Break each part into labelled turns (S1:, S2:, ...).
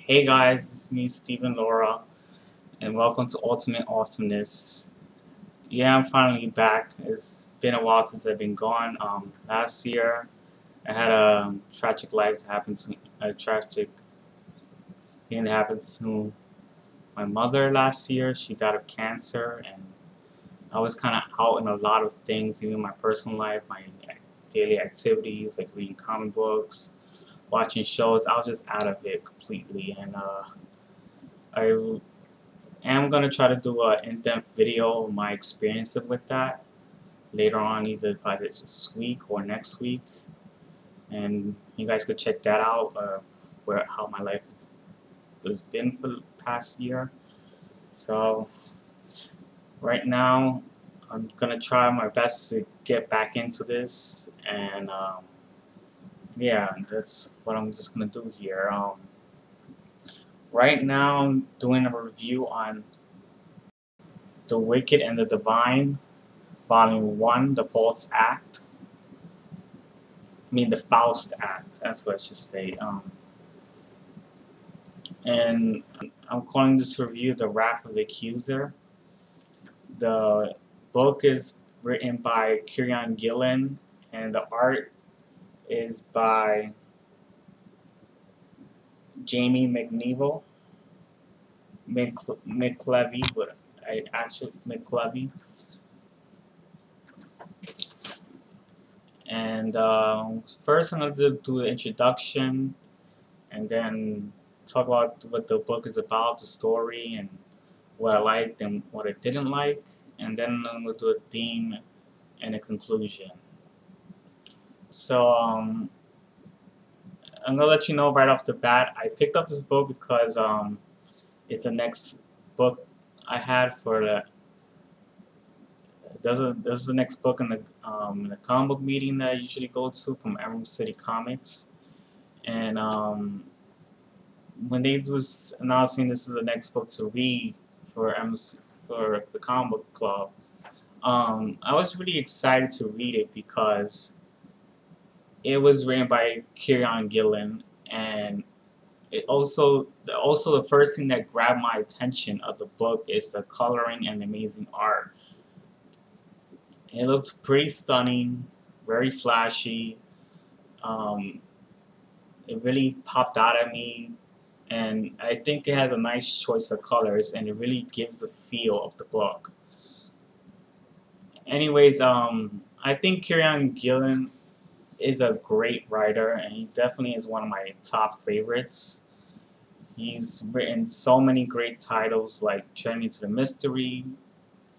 S1: Hey guys, it's me, Stephen Laura, and welcome to Ultimate Awesomeness. Yeah, I'm finally back. It's been a while since I've been gone. Last year, I had a tragic life that happened to a tragic thing that happened to my mother last year. She died of cancer, and I was kind of out in a lot of things, even my personal life, my daily activities, like reading comic books, watching shows. I was just out of it completely, and I am gonna try to do an in-depth video of my experience with that later on, either by this week or next week, and you guys could check that out. Where how my life has been for the past year. So right now, I'm gonna try my best to get back into this, and yeah, that's what I'm just gonna do here. Right now, I'm doing a review on The Wicked and the Divine, Volume 1, The False Act. I mean, the Faust Act, that's what I should say. And I'm calling this review The Wrath of the Accuser. The book is written by Kieron Gillan, and the art is by Jamie McNeville, McClevey, but I actually McClevey. And first, I'm going to do the introduction, and then talk about what the book is about, the story, and what I liked and what I didn't like, and then I'm going to do a theme and a conclusion. So I'm going to let you know right off the bat, I picked up this book because it's the next book I had for the. This is the next book in the comic book meeting that I usually go to from Emerald City Comics, and when they was announcing this is the next book to read for for the comic book club, I was really excited to read it because it was written by Kieron Gillan, and also the first thing that grabbed my attention of the book is the coloring and amazing art. It looked pretty stunning, very flashy. Um, it really popped out at me, and I think it has a nice choice of colors, and it really gives the feel of the book. Anyways, I think Kieron Gillan is a great writer, and he definitely is one of my top favorites. He's written so many great titles like Journey to the Mystery,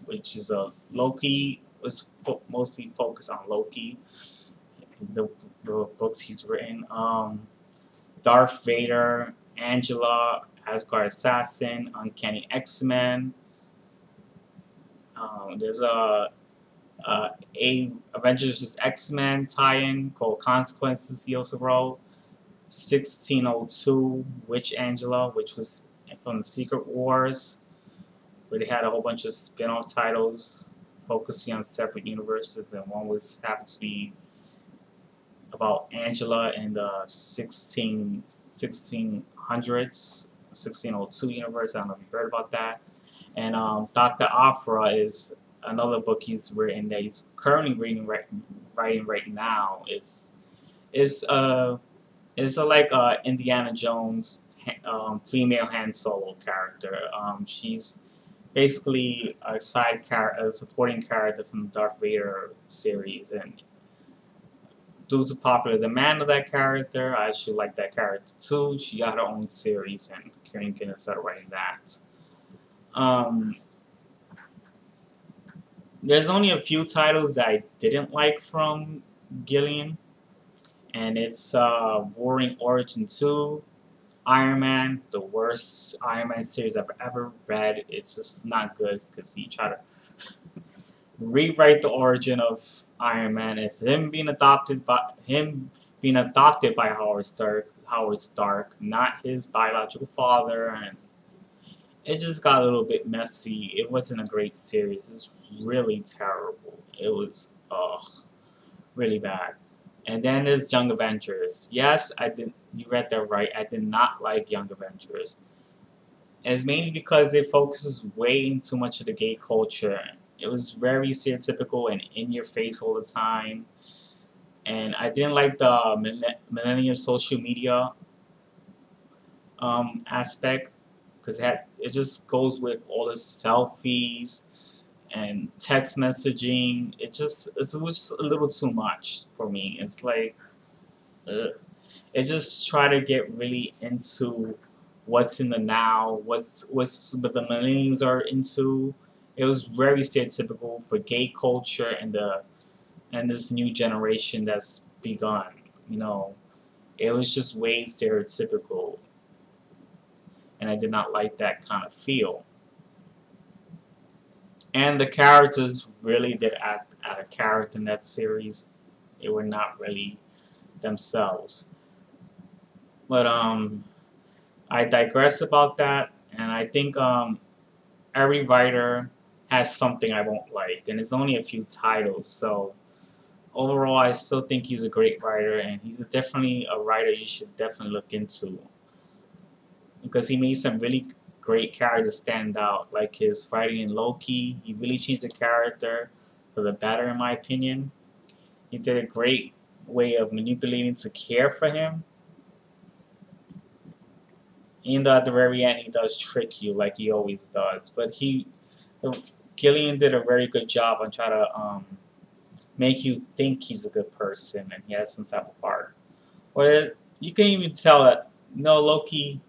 S1: which is a Loki was mostly focused on Loki. The, the books he's written, Darth Vader, Angela, Asgard Assassin, Uncanny X-Men. There's a Avengers vs. X-Men tie-in called Consequences. He also wrote 1602 Witch Angela, which was from the Secret Wars, where they had a whole bunch of spin-off titles focusing on separate universes, and one was happened to be about Angela in the 1600s, 1602 universe. I don't know if you heard about that. And Dr. Afra is another book he's written that he's currently writing right now. It's a like Indiana Jones female Han Solo character. She's basically a a supporting character from the Darth Vader series, and due to popular demand of that character, I actually like that character too. She got her own series, and Kieron Gillan started writing that. Um, there's only a few titles that I didn't like from Gillian, and it's Warring Origin 2, Iron Man, the worst Iron Man series I've ever read. It's just not good because he tried to rewrite the origin of Iron Man. It's him being adopted by Howard Stark, not his biological father, and it just got a little bit messy. It wasn't a great series. It's really terrible. It was really bad. And then there's Young Avengers. Yes, I did. You read that right. I did not like Young Avengers. And it's mainly because it focuses way too much of the gay culture. It was very stereotypical and in your face all the time. And I didn't like the millennial social media aspect because it just goes with all the selfies and text messaging. It was just a little too much for me. It's like it just try to get really into what's in the now, what's what the millennials are into. It was very stereotypical for gay culture and this new generation that's begun. You know, it was just way stereotypical, and I did not like that kind of feel. And the characters really did act out of character in that series. They were not really themselves. But I digress about that, and I think every writer has something I won't like, and it's only a few titles. So overall, I still think he's a great writer, and he's definitely a writer you should definitely look into because he made some really great characters stand out, like his writing in Loki. He really changed the character for the better, in my opinion. He did a great way of manipulating to care for him. Even though at the very end he does trick you like he always does, but Gillian did a very good job on trying to make you think he's a good person and he has some type of heart. Or you can even tell that no Loki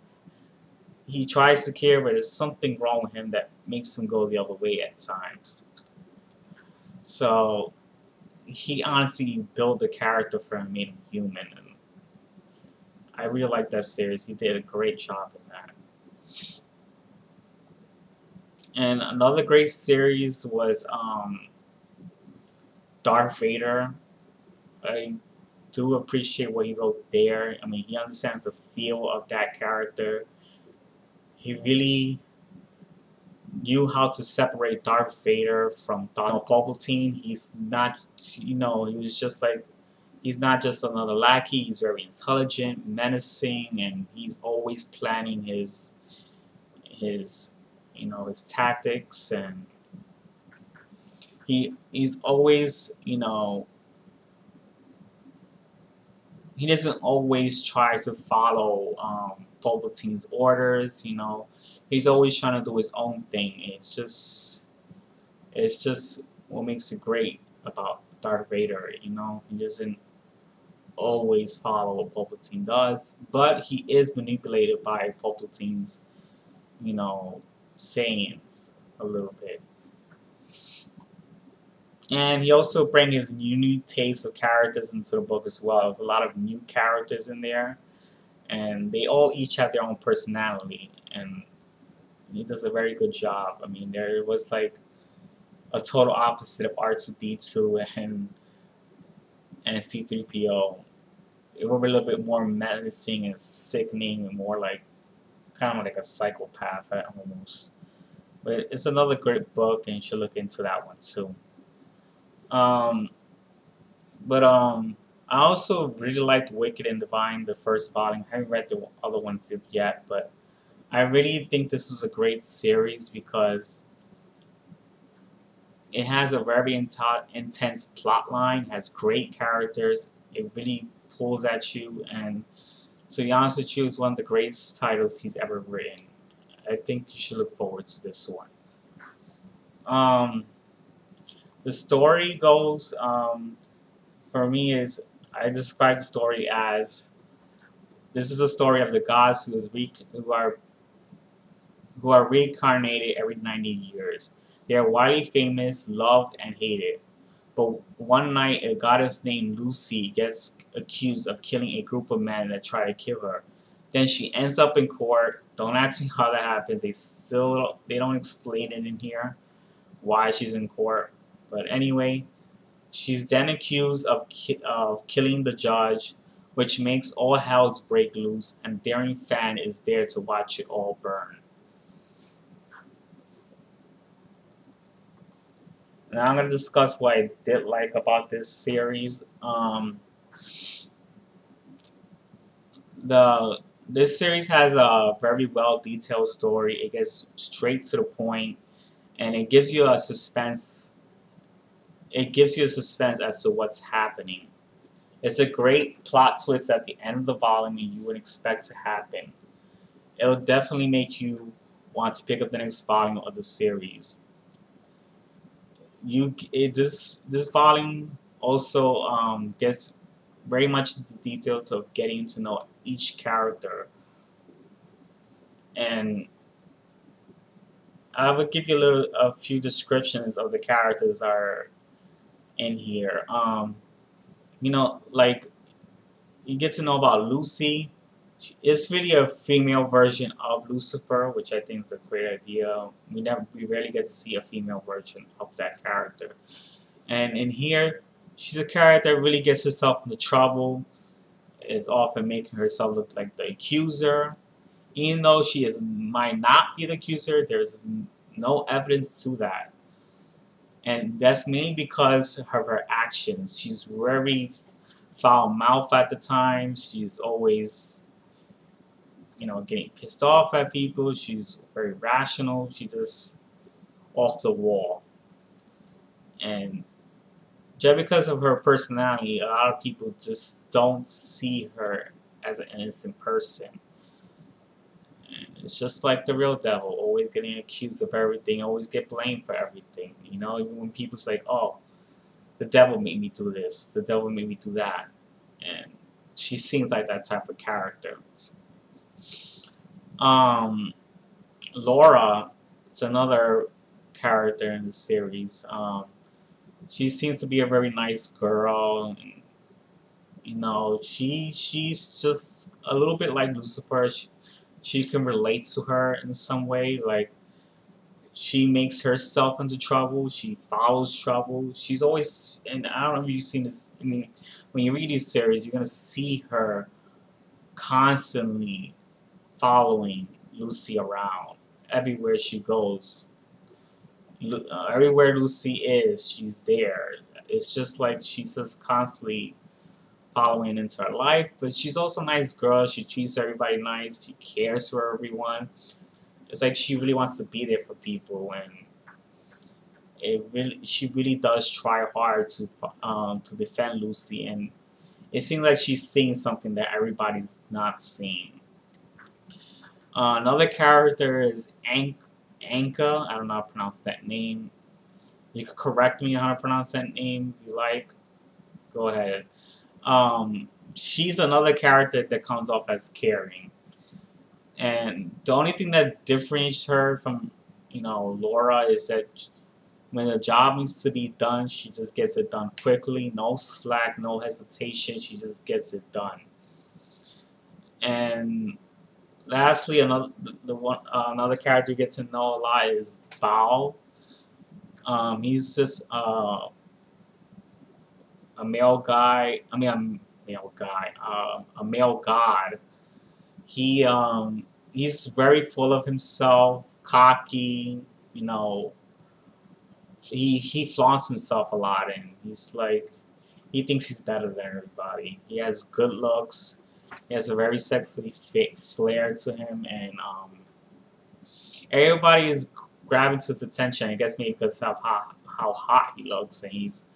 S1: he tries to care, but there's something wrong with him that makes him go the other way at times. So he honestly built the character for him, made him human, and I really like that series. He did a great job in that. And another great series was Darth Vader. I do appreciate what he wrote there. I mean, he understands the feel of that character. He really knew how to separate Darth Vader from Palpatine. He's not, he was just like, he's not just another lackey. He's very intelligent, menacing, and he's always planning his, his tactics, and he's always, he doesn't always try to follow Palpatine's orders. He's always trying to do his own thing. It's just what makes it great about Darth Vader. He doesn't always follow what Palpatine does, but he is manipulated by Palpatine's, you know, sayings a little bit. And he also brings his unique taste of characters into the book as well. There's a lot of new characters in there, and they all each have their own personality, and he does a very good job. I mean, there was like a total opposite of R2D2 and C3PO. It was a little bit more menacing and sickening, and more like kind of like a psychopath almost. But it's another great book, and you should look into that one too. Um, but I also really liked Wicked and Divine, the first volume. I haven't read the other ones yet, but I really think this was a great series because it has a very intense plot line, has great characters. It really pulls at you, and to be honest with you, it's one of the greatest titles he's ever written. I think you should look forward to this one. Um, the story goes, for me, is I describe the story as this is a story of the gods who are reincarnated every 90 years. They are widely famous, loved, and hated. But one night, a goddess named Lucy gets accused of killing a group of men that try to kill her. Then she ends up in court. Don't ask me how that happens. They don't explain it in here why she's in court. But anyway, she's then accused of killing the judge, which makes all hells break loose, and Daring Fan is there to watch it all burn. Now I'm going to discuss what I did like about this series. The This series has a very well detailed story. It gets straight to the point, and it gives you a suspense. It gives you a suspense as to what's happening. It's a great plot twist at the end of the volume you would expect to happen. It'll definitely make you want to pick up the next volume of the series. This volume also gets very much into the details of getting to know each character, and I will give you a few descriptions of the characters that are in here. Like you get to know about Lucy. It's really a female version of Lucifer, which I think is a great idea. We rarely get to see a female version of that character. And in here, she's a character that really gets herself into trouble. Is often making herself look like the accuser, even though might not be the accuser. There's no evidence to that, and that's mainly because of her actions. She's very foul mouth at the time. She's always, getting pissed off at people. She's very rational. She just off the wall. And just because of her personality, a lot of people just don't see her as an innocent person. And it's just like the real devil, always getting accused of everything, always get blamed for everything. Even when people's like, oh, the devil made me do this, the devil made me do that. And she seems like that type of character. Laura is another character in the series. She seems to be a very nice girl. And, she's just a little bit like Lucifer. She can relate to her in some way. Like, she makes herself into trouble. She follows trouble. She's always, and I don't know if you've seen this. I mean, when you read these series, you're gonna see her constantly following Lucy around everywhere she goes. Everywhere Lucy is, she's there. It's just like she's just constantly following into her life. But she's also a nice girl. She treats everybody nice. She cares for everyone. It's like she really wants to be there for people, and she really does try hard to defend Lucy. And it seems like she's seeing something that everybody's not seeing. Another character is Anka. I don't know how to pronounce that name. You could correct me on how to pronounce that name if you like. Go ahead. She's another character that comes off as caring. And the only thing that differentiates her from, Laura is that when the job needs to be done, she just gets it done quickly. No slack, no hesitation. She just gets it done. And lastly, another character you get to know a lot is Bao. He's just a male guy. I mean, a male guy. A male god. He's very full of himself, cocky. He flaunts himself a lot, and he thinks he's better than everybody. He has good looks. He has a very sexy flair to him, and everybody is grabbing to his attention. I guess maybe because of how hot he looks, and he's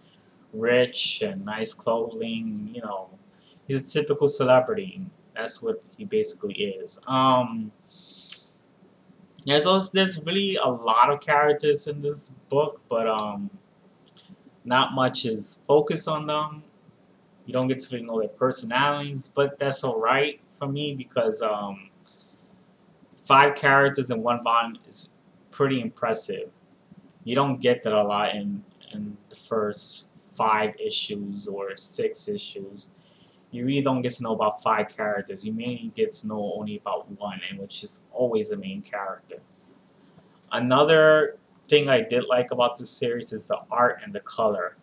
S1: rich and nice clothing. He's a typical celebrity. That's what he basically is. There's really a lot of characters in this book, but not much is focused on them. You don't get to really know their personalities, but that's alright for me because 5 characters in one volume is pretty impressive. You don't get that a lot in the first 5 issues or 6 issues. You really don't get to know about 5 characters. You mainly get to know only about one, and which is always the main character. Another thing I did like about this series is the art and the color.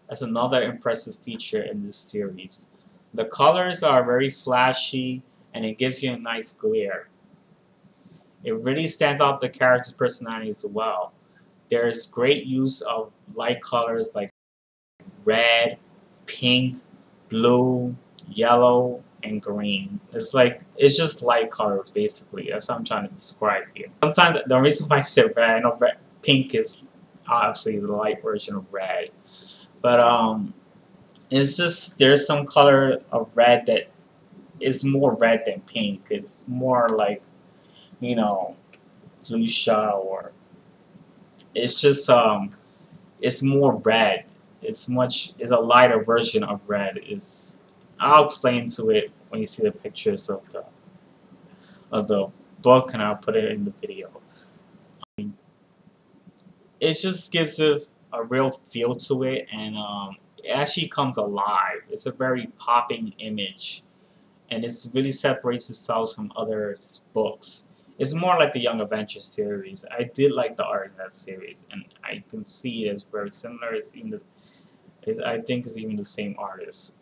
S1: That's another impressive feature in this series. The colors are very flashy, and it gives you a nice glare. It really stands out the character's personality as well. There's great use of light colors like red, pink, blue, yellow, and green. It's just light colors basically. That's what I'm trying to describe here. Sometimes the reason why I said red, I know pink is obviously the light version of red, but it's just there's some color of red that is more red than pink. It's more like, you know, fuchsia, or it's just it's more red. It's a lighter version of red. Is I'll explain to it when you see the pictures of the book, and I'll put it in the video. It just gives it a real feel to it, and it actually comes alive. It's a very popping image, and it really separates itself from other books. It's more like the Young Avengers series. I did like the art in that series, and I can see it's very similar. It's even I think it's even the same artist.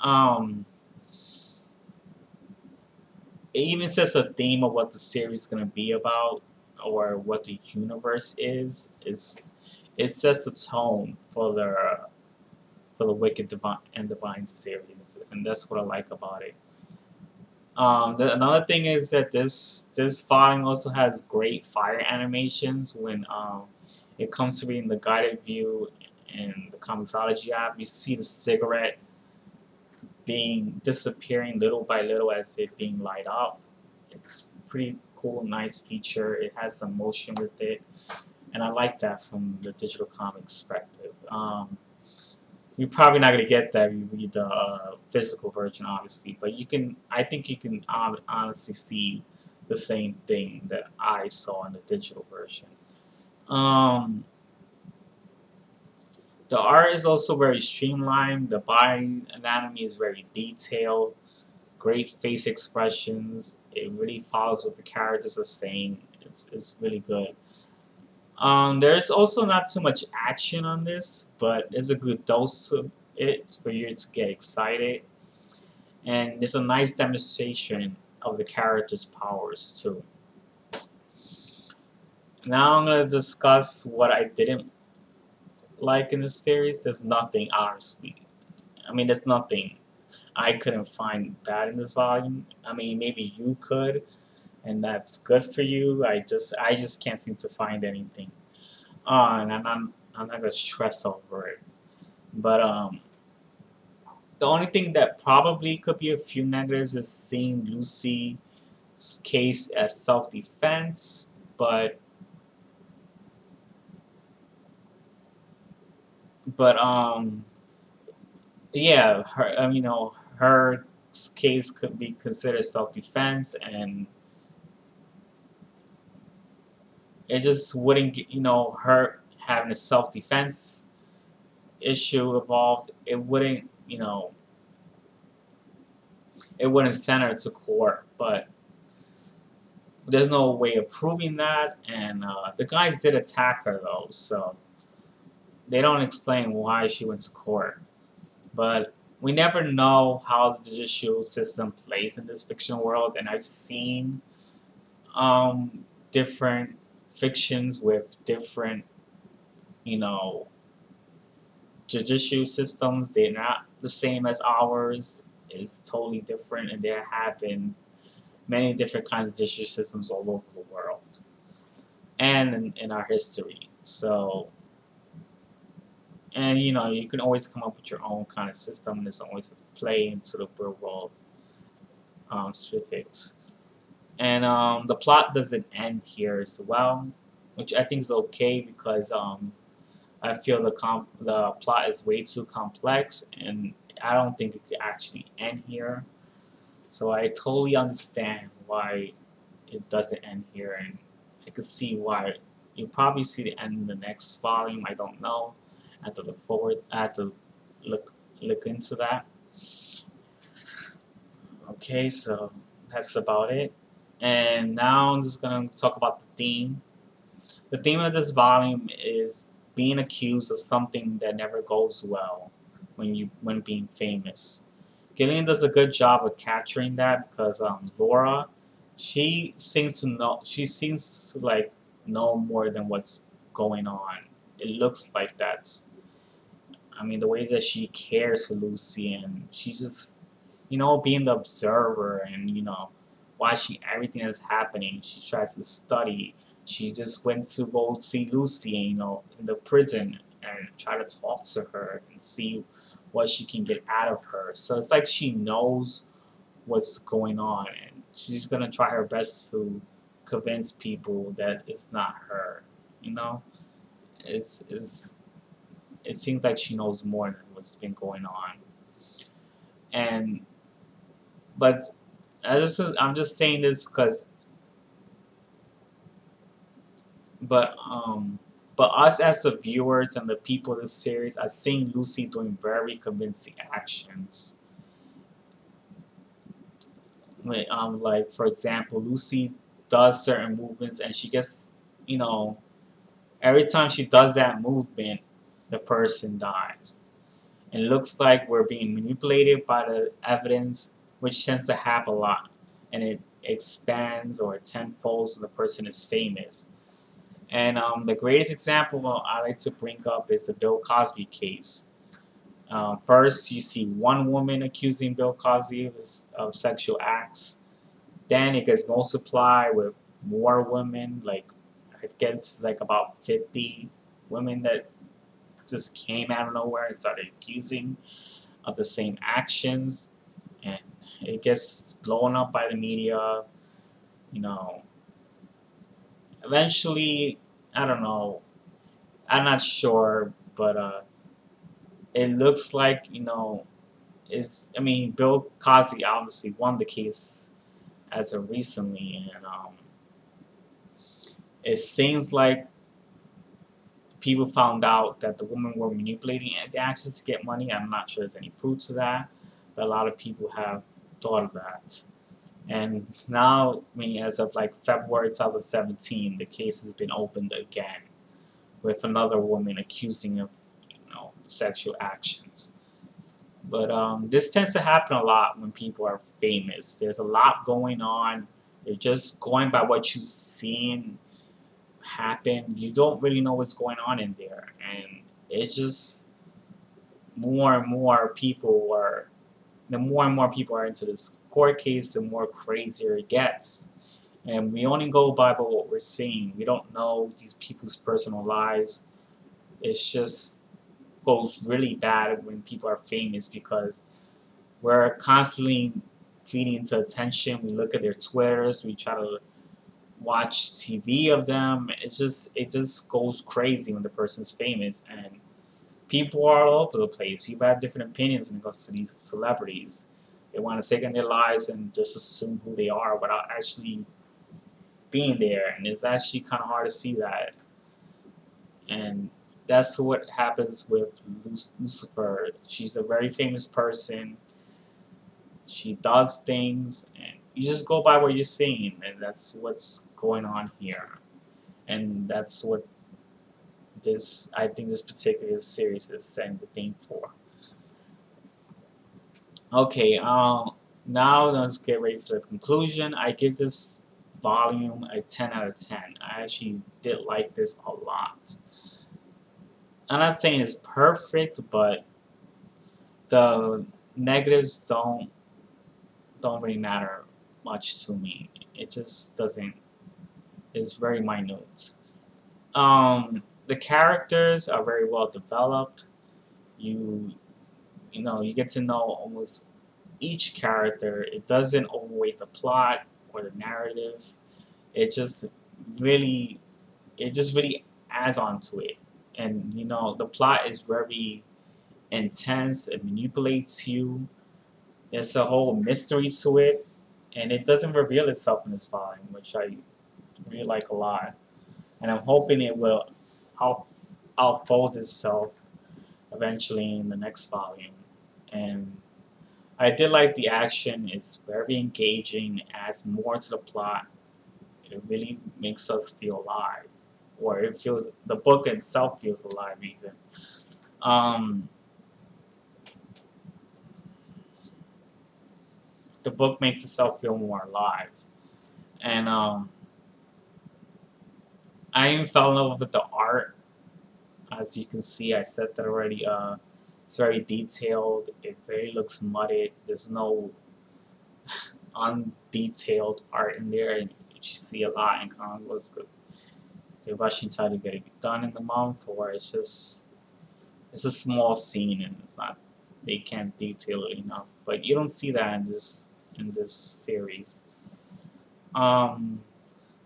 S1: It even sets a theme of what the series is gonna be about, or what the universe is. It sets a tone for the Wicked Divine and Divine series, and that's what I like about it. Another thing is that this volume also has great fire animations when it comes to reading the guided view in the Comixology app. You see the cigarette being disappearing little by little as it being light up. It's pretty cool, nice feature. It has some motion with it, and I like that from the digital comic perspective. You're probably not gonna get that if you read the physical version, obviously, but you can. I think you can honestly see the same thing that I saw in the digital version. Um, the art is also very streamlined. The body anatomy is very detailed. Great face expressions. It really follows what the characters are saying. It's really good. There's also not too much action on this, but there's a good dose of it for you to get excited, and it's a nice demonstration of the character's powers too. Now I'm gonna discuss what I didn't like in the series. There's nothing, honestly. I mean, there's nothing I couldn't find bad in this volume. I mean, maybe you could, and that's good for you. I just can't seem to find anything. And I'm not gonna stress over it. But the only thing that probably could be a few negatives is seeing Lucy's case as self-defense, but but yeah, her case could be considered self-defense, and it just wouldn't get, her having a self-defense issue involved. It wouldn't send her to court, but there's no way of proving that, and the guys did attack her though, so they don't explain why she went to court. But we never know how the judicial system plays in this fictional world, and I've seen different fictions with different, you know, judicial systems. They're not the same as ours. It's totally different, and there have been many different kinds of judicial systems all over the world and in our history. So, and you can always come up with your own kind of system. There's always a play into the real world specifics. And the plot doesn't end here as well, which I think is okay, because I feel the plot is way too complex, and I don't think it could actually end here. So I totally understand why it doesn't end here, and I can see why. You'll probably see the end in the next volume. I don't know. I have to look forward. I have to look into that. Okay, so that's about it. And now I'm just gonna talk about the theme. The theme of this volume is being accused of something that never goes well when being famous. Gillian does a good job of capturing that, because Laura, she seems to like know more than what's going on. It looks like that. I mean, the way that she cares for Lucy, and being the observer and, watching everything that's happening. She tries to study. She just went to go see Lucy, in the prison and try to talk to her and see what she can get out of her. So it's like she knows what's going on and she's gonna try her best to convince people that it's not her. You know, it's it seems like she knows more than what's been going on. And but I'm just saying this because but um but us as the viewers and the people of this series are seeing Lucy doing very convincing actions. Like for example, Lucy does certain movements and she gets, you know, every time she does that movement, the person dies. It looks like we're being manipulated by the evidence, which tends to happen a lot, and it expands or tenfolds when the person is famous. And the greatest example I like to bring up is the Bill Cosby case. First, you see one woman accusing Bill Cosby of sexual acts. Then it gets multiplied with more women, like I guess like about 50 women that just came out of nowhere and started accusing of the same actions, and it gets blown up by the media. You know, eventually, I don't know, I'm not sure, but it looks like is I mean Bill Cosby obviously won the case as of recently, and it seems like people found out that the women were manipulating the actions to get money. I'm not sure there's any proof to that, but a lot of people have thought of that. And now, I mean, as of like February 2017, the case has been opened again with another woman accusing of, sexual actions. But this tends to happen a lot when people are famous. There's a lot going on. You're just going by what you've seen happen. You don't really know what's going on in there, and it's just more and more people are. The more and more people are into this court case, the more crazier it gets. And we only go by what we're seeing. We don't know these people's personal lives. It's just goes really bad when people are famous because we're constantly feeding into attention. We look at their Twitters. We try to watch TV of them. It just goes crazy when the person's famous, and people are all over the place. People have different opinions when it comes to these celebrities. They want to take in their lives and just assume who they are without actually being there, and it's actually kind of hard to see that. And that's what happens with Lucifer. She's a very famous person. She does things, and you just go by what you're seeing, and that's what's going on here. And that's what I think this particular series is setting the theme for. Okay, now let's get ready for the conclusion. I give this volume a 10 out of 10. I actually did like this a lot. I'm not saying it's perfect, but the negatives don't really matter much to me. It just doesn't. It's very minute. The characters are very well developed. You you get to know almost each character. It doesn't overweight the plot or the narrative. It just really really adds on to it. And the plot is very intense. It manipulates you. There's a whole mystery to it, and it doesn't reveal itself in this volume, which I really like a lot. And I'm hoping it will outfold itself eventually in the next volume. And I did like the action. It's very engaging. It adds more to the plot. It really makes us feel alive, or the book itself feels alive even. Um, the book makes itself feel more alive, and I even fell in love with the art. As you can see, I said that already. It's very detailed. It very looks mudded. There's no undetailed art in there, and you see a lot in comic books because they rush and try to get it done in the month, or it's a small scene and it's not, they can't detail it enough. But you don't see that in this series. Um,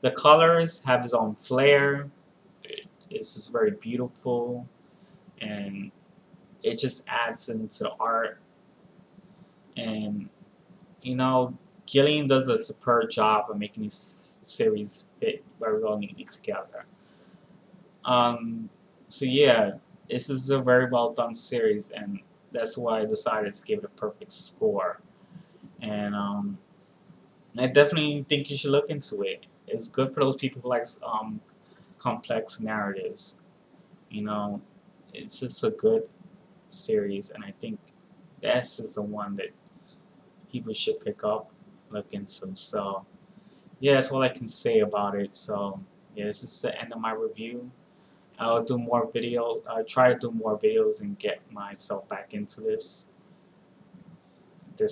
S1: the colors have its own flair. It's just very beautiful, and it just adds into the art. And you know, Gillian does a superb job of making these series fit very well together. Um, so yeah, this is a very well done series, and that's why I decided to give it a perfect score. And I definitely think you should look into it. It's good for those people who like complex narratives. You know, it's just a good series, and I think this is the one that people should pick up, look into. So yeah, that's all I can say about it. So yeah, this is the end of my review. I'll do more videos. I'll try to do more videos and get myself back into this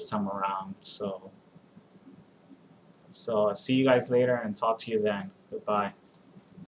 S1: time around. So I'll see you guys later and talk to you then. Goodbye.